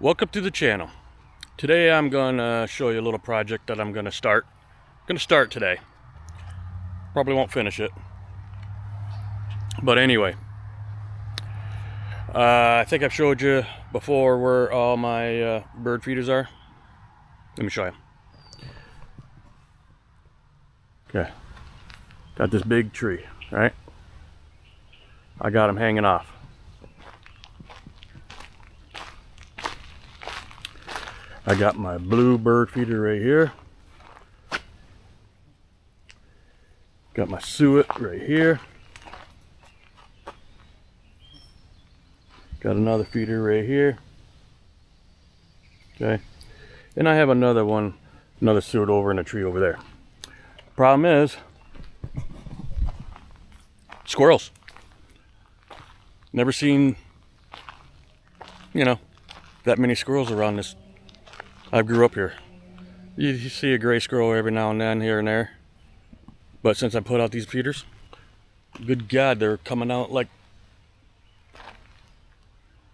Welcome to the channel. Today I'm gonna show you a little project that I'm gonna start. Today. Probably won't finish it. But anyway, I think I've showed you before where all my bird feeders are. Let me show you. Okay, got this big tree, right? I got them hanging off. I got my blue bird feeder right here. Got my suet right here. Got another feeder right here. Okay. And I have another suet over in a tree over there. Problem is, squirrels. Never seen, that many squirrels around this. I grew up here. You see a gray squirrel every now and then here and there. But since I put out these feeders, good God, they're coming out like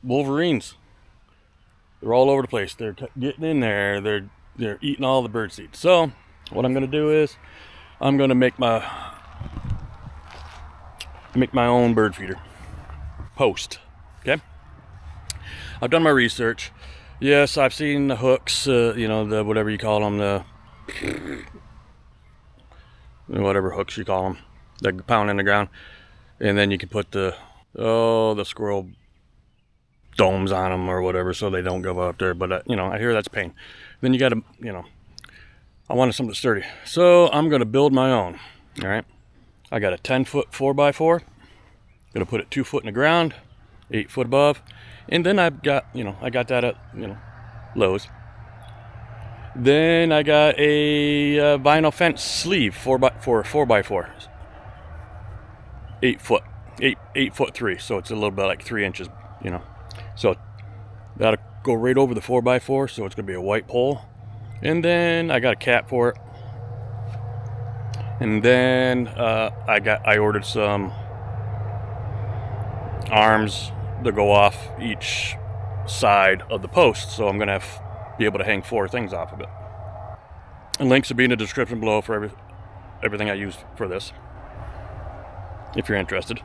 wolverines. They're all over the place. They're getting in there. They're eating all the birdseed. So what I'm gonna do is I'm gonna make my own bird feeder post. Okay. I've done my research. Yes, I've seen the hooks, the whatever you call them, the whatever hooks you call them, that pound in the ground, and then you can put the squirrel domes on them or whatever, so they don't go up there. But I hear that's pain. Then you got to, I wanted something sturdy, so I'm gonna build my own. All right, I got a 10-foot 4x4. Gonna put it 2 foot in the ground, 8 foot above. And then I've got, I got that at, Lowe's. Then I got a vinyl fence sleeve 4x4. 8 foot, 8'3", so it's a little bit like 3 inches, So that'll go right over the 4x4, so it's gonna be a white pole. And then I got a cap for it. And then I ordered some arms to go off each side of the post, so I'm gonna be able to hang 4 things off of it. And links will be in the description below for everything I use for this, if you're interested.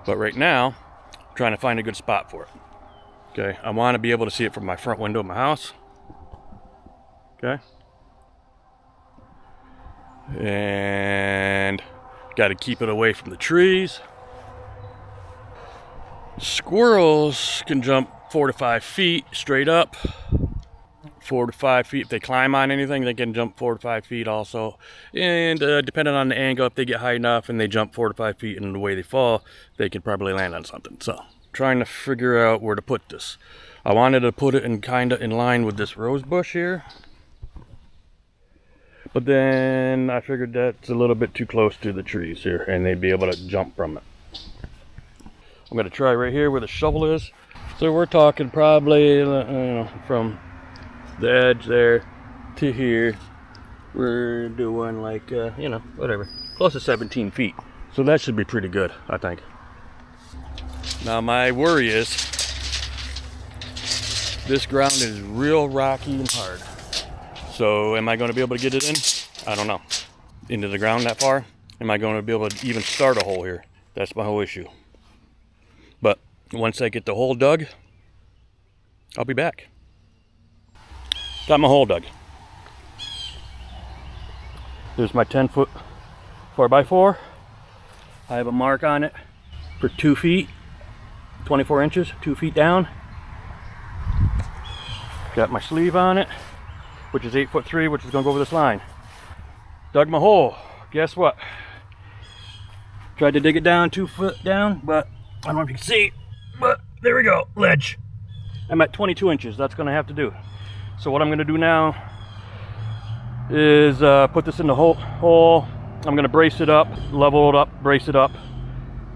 But right now, I'm trying to find a good spot for it. Okay, I want to be able to see it from my front window of my house. Okay, and got to keep it away from the trees. Squirrels can jump 4 to 5 feet straight up. 4 to 5 feet. If they climb on anything, they can jump 4 to 5 feet also. And depending on the angle, if they get high enough and they jump 4 to 5 feet and the way they fall, they can probably land on something. So, trying to figure out where to put this. I wanted to put it in kind of in line with this rose bush here. But then I figured that's a little bit too close to the trees here and they'd be able to jump from it. I'm going to try right here where the shovel is. So we're talking probably, from the edge there to here. We're doing like, whatever, close to 17 feet. So that should be pretty good, I think. Now my worry is, this ground is real rocky and hard. So am I going to be able to get it in? I don't know. Into the ground that far? Am I going to be able to even start a hole here? That's my whole issue. But once I get the hole dug, I'll be back. Got my hole dug. There's my 10-foot 4x4. I have a mark on it for 2 feet, 24 inches, 2 feet down. Got my sleeve on it, which is 8'3", which is gonna go over this line. Dug my hole. Guess what? Tried to dig it down 2 foot down, but I don't know if you can see, but there we go, ledge. I'm at 22 inches, that's gonna have to do. So what I'm gonna do now is put this in the hole. I'm gonna brace it up, level it up, brace it up,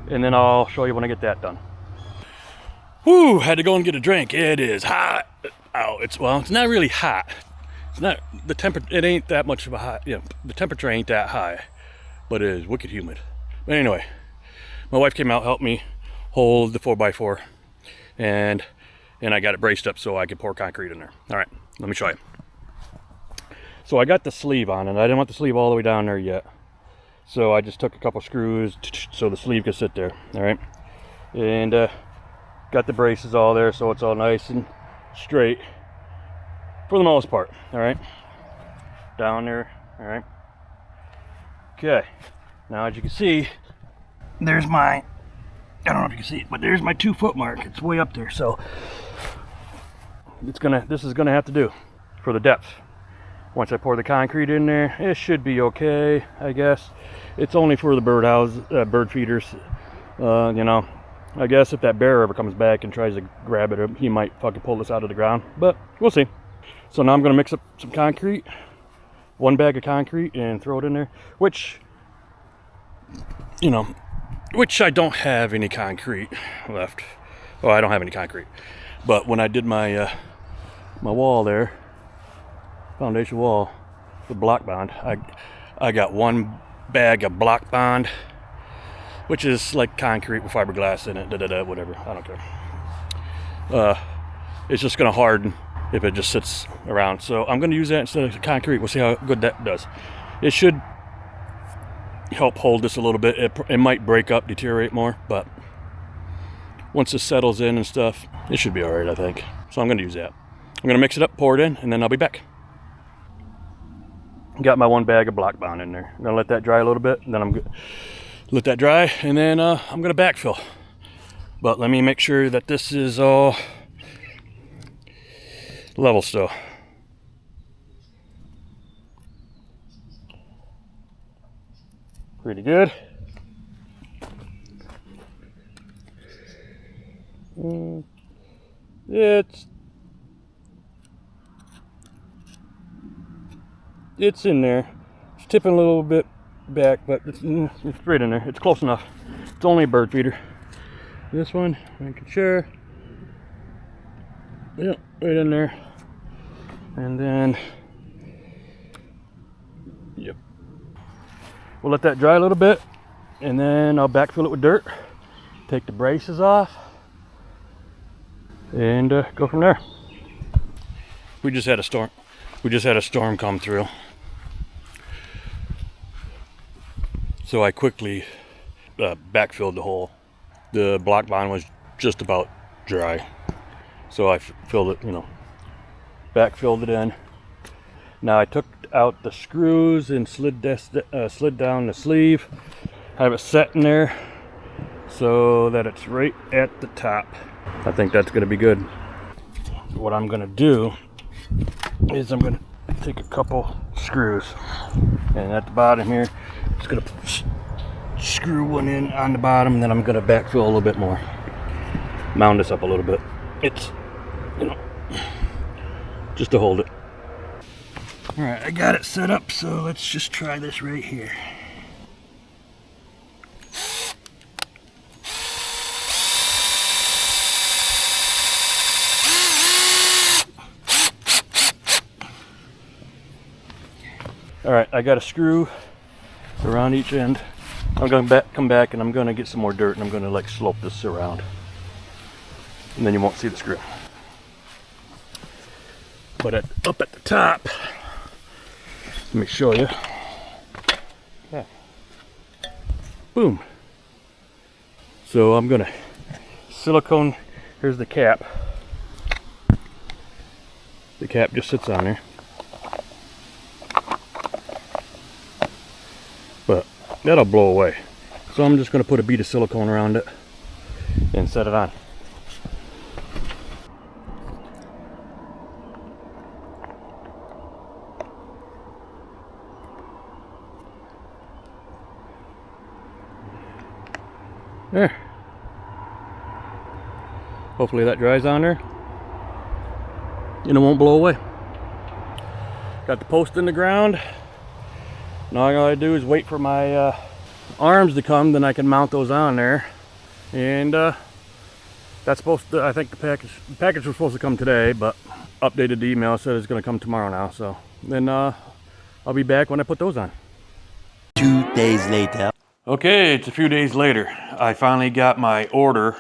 and then I'll show you when I get that done. Whoo, had to go and get a drink. It is hot. Oh, it's not really hot. It's not, it ain't that much of a hot, the temperature ain't that high, but it is wicked humid. But anyway, my wife came out, helped me hold the 4x4, and and I got it braced up so I could pour concrete in there. All right, let me show you. So I got the sleeve on, and I didn't want the sleeve all the way down there yet. So I just took a couple screws so the sleeve could sit there. All right, and got the braces all there so it's all nice and straight for the most part. All right, down there. All right. Okay. Now, as you can see, there's my, I don't know if you can see it, but there's my 2 foot mark. It's way up there, so this is gonna have to do for the depth. Once I pour the concrete in there, it should be okay, I guess. It's only for the bird feeders. You know, I guess if that bear ever comes back and tries to grab it, he might fucking pull this out of the ground, but we'll see. So now I'm gonna mix up some concrete, 1 bag of concrete, and throw it in there, which, you know, I don't have any concrete left. Well, I don't have any concrete, but when I did my my wall there, foundation wall, the block bond, I got 1 bag of block bond, which is like concrete with fiberglass in it, whatever, I don't care. It's just gonna harden if it just sits around, so I'm gonna use that instead of concrete. We'll see how good that does. It should help hold this a little bit. It might break up, deteriorate more, but once it settles in and stuff, it should be all right, I think. So I'm gonna use that. I'm gonna mix it up, pour it in, and then I'll be back. Got my 1 bag of block bond in there. I'm gonna let that dry a little bit, and then I'm gonna let that dry, and then I'm gonna backfill. But let me make sure that this is all level still. Pretty good. It's in there. It's tipping a little bit back, but it's right in there. It's close enough. It's only a bird feeder. This one, making sure. Yep, right in there. And then, yep. We'll let that dry a little bit, and then I'll backfill it with dirt, take the braces off, and go from there. We just had a storm. We just had a storm come through, so I quickly backfilled the hole. The block bond was just about dry, so I filled it, you know, backfilled it in. Now I took out the screws and slid down the sleeve, have it set in there so that it's right at the top. I think that's going to be good. What I'm going to do is I'm going to take a couple screws, and at the bottom here, just going to screw one in on the bottom, and then I'm going to backfill a little bit more, mound this up a little bit. It's, you know, just to hold it. All right, I got it set up, so let's just try this right here. All right, I got a screw around each end. I'm going to come back and I'm going to get some more dirt, and I'm going to like slope this around, and then you won't see the screw. But up at the top, let me show you. Yeah. Boom. So I'm going to silicone. Here's the cap. The cap just sits on there. But that'll blow away. So I'm just going to put a bead of silicone around it and set it on. There. Hopefully that dries on there and it won't blow away. Got the post in the ground. Now all I gotta do is wait for my arms to come, then I can mount those on there. And that's supposed to, I think the package was supposed to come today, but updated the email, said it's gonna come tomorrow now. So then I'll be back when I put those on. 2 days later. Okay, it's a few days later. I finally got my order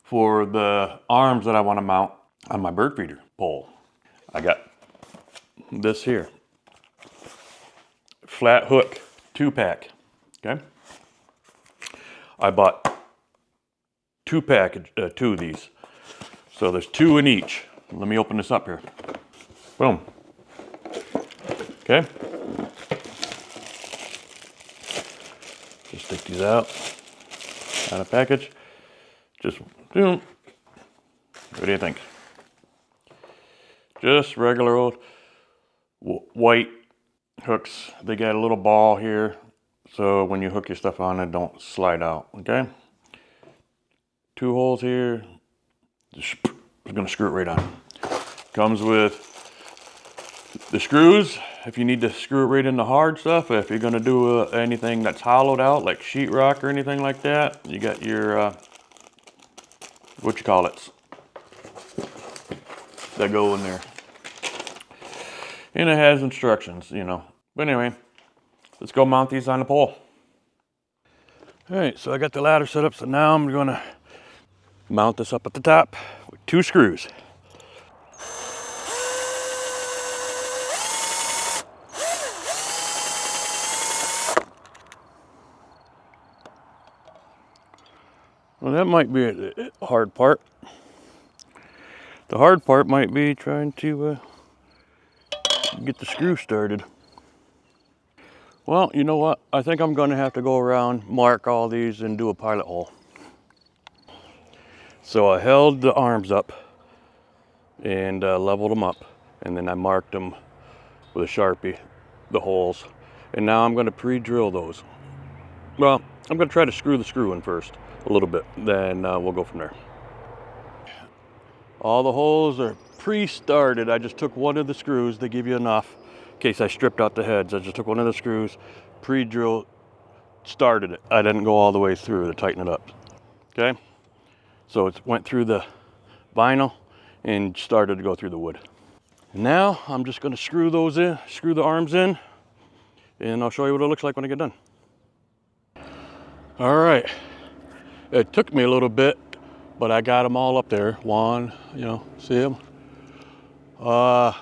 for the arms that I want to mount on my bird feeder pole. I got this here. Flat hook 2-pack, okay? I bought 2 of these. So there's 2 in each. Let me open this up here. Boom. Okay. Just stick these out of the package. Just, what do you think? Just regular old white hooks. They got a little ball here, so when you hook your stuff on it, don't slide out, okay? 2 holes here. Just gonna screw it right on. Comes with the screws, if you need to screw it right in the hard stuff. If you're gonna do anything that's hollowed out, like sheetrock or anything like that, you got your, what you call it, that go in there. And it has instructions, you know. But anyway, let's go mount these on the pole. All right, so I got the ladder set up, so now I'm gonna mount this up at the top with 2 screws. Well, that might be a hard part. The hard part might be trying to get the screw started. Well, you know what? I think I'm going to have to go around, mark all these, and do a pilot hole. So I held the arms up and leveled them up, and then I marked them with a Sharpie, the holes. And now I'm going to pre-drill those. Well, I'm going to try to screw the screw in first, a little bit, then we'll go from there. All the holes are pre-started. I just took one of the screws. They give you enough in case I stripped out the heads. I just took one of the screws, pre-drilled, started it. I didn't go all the way through to tighten it up. Okay? So it went through the vinyl and started to go through the wood. And now I'm just going to screw those in, screw the arms in, and I'll show you what it looks like when I get done. All right. It took me a little bit, but I got them all up there. One, you know, see them? The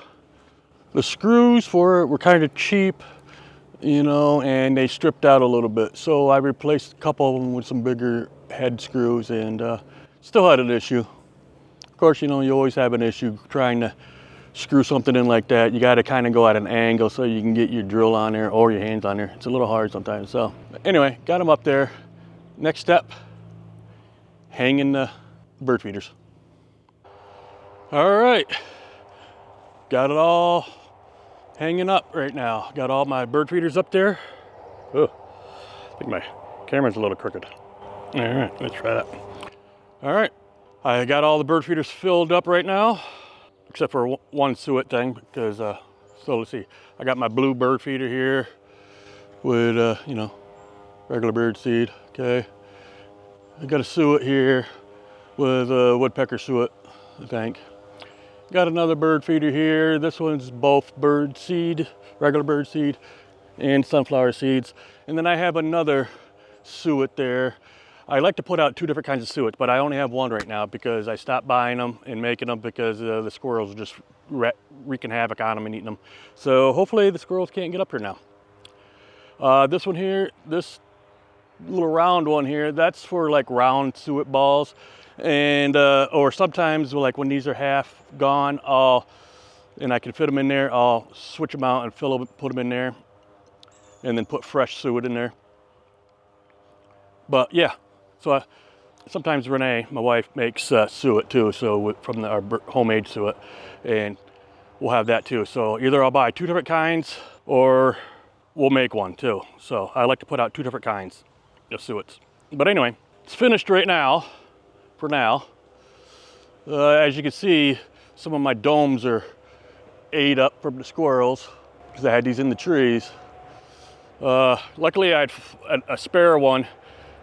screws for it were kind of cheap, you know, and they stripped out a little bit. So I replaced a couple of them with some bigger head screws, and still had an issue. Of course, you know, you always have an issue trying to screw something in like that. You got to kind of go at an angle so you can get your drill on there or your hands on there. It's a little hard sometimes. So anyway, got them up there. Next step, hanging the bird feeders. All right, got it all hanging up right now. Got all my bird feeders up there. Oh, I think my camera's a little crooked. All right, let's try that. All right, I got all the bird feeders filled up right now, except for one suet thing, because, so let's see. I got my blue bird feeder here with, you know, regular bird seed, okay. I got a suet here with a woodpecker suet, I think. Got another bird feeder here. This one's both bird seed, regular bird seed, and sunflower seeds. And then I have another suet there. I like to put out 2 different kinds of suets, but I only have one right now because I stopped buying them and making them because the squirrels are just wreaking havoc on them and eating them. So hopefully the squirrels can't get up here now. This one here, this little round one here, that's for like round suet balls. And or sometimes like when these are half gone, and I can fit them in there, I'll switch them out and put them in there, and then put fresh suet in there. But yeah, so sometimes Renee, my wife, makes suet too, so from our homemade suet, and we'll have that too. So either I'll buy 2 different kinds, or we'll make one too. So I like to put out 2 different kinds of suets. But anyway, it's finished right now. For now, as you can see, some of my domes are ate up from the squirrels because I had these in the trees. Luckily, I had a spare one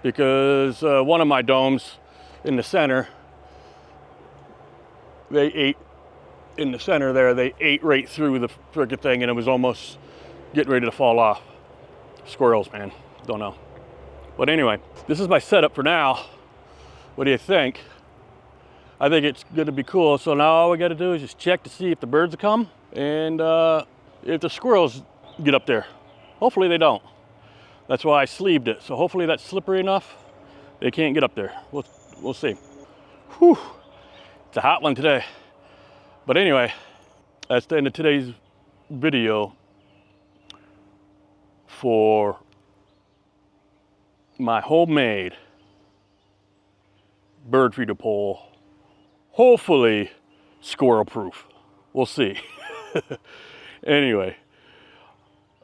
because one of my domes in the center, they ate in the center there. They ate right through the frickin' thing, and it was almost getting ready to fall off. Squirrels, man, don't know. But anyway, this is my setup for now. What do you think? I think it's going to be cool. So now all we got to do is just check to see if the birds will come and if the squirrels get up there. Hopefully they don't. That's why I sleeved it. So hopefully that's slippery enough they can't get up there. We'll see. Whew. It's a hot one today. But anyway, that's the end of today's video for my homemade bird feeder pole. Hopefully squirrel proof. We'll see. Anyway,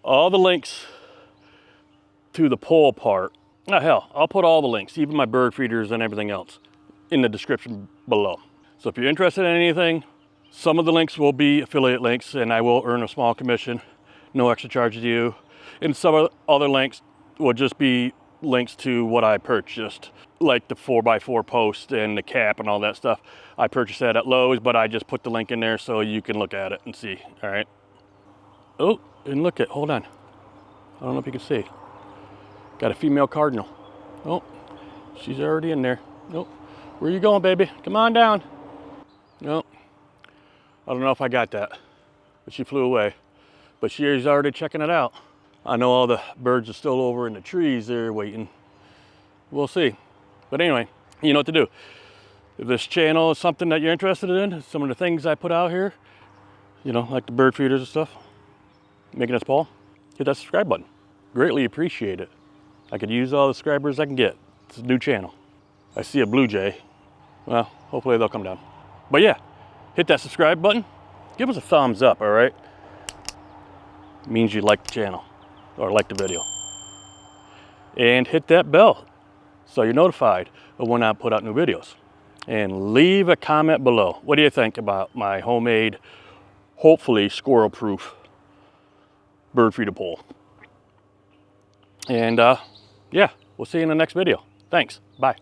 all the links to the pole part, oh hell, I'll put all the links, even my bird feeders and everything else, in the description below. So if you're interested in anything, some of the links will be affiliate links and I will earn a small commission, no extra charge to you. And some other links will just be links to what I purchased, like the 4x4 post and the cap and all that stuff. I purchased that at Lowe's, but I just put the link in there so you can look at it and see, all right? Oh, and look at, hold on. I don't know if you can see. Got a female cardinal. Oh, she's already in there. Nope. Where you going, baby? Come on down. Nope. I don't know if I got that, but she flew away. But she's already checking it out. I know all the birds are still over in the trees there waiting. We'll see. But anyway, you know what to do. If this channel is something that you're interested in, some of the things I put out here, you know, like the bird feeders and stuff, making this pole, hit that subscribe button. Greatly appreciate it. I could use all the subscribers I can get. It's a new channel. I see a blue jay. Well, hopefully they'll come down. But yeah, hit that subscribe button. Give us a thumbs up, all right? It means you like the channel or like the video. And hit that bell so you're notified of when I put out new videos. And leave a comment below. What do you think about my homemade, hopefully squirrel-proof bird feeder pole? And yeah, we'll see you in the next video. Thanks. Bye.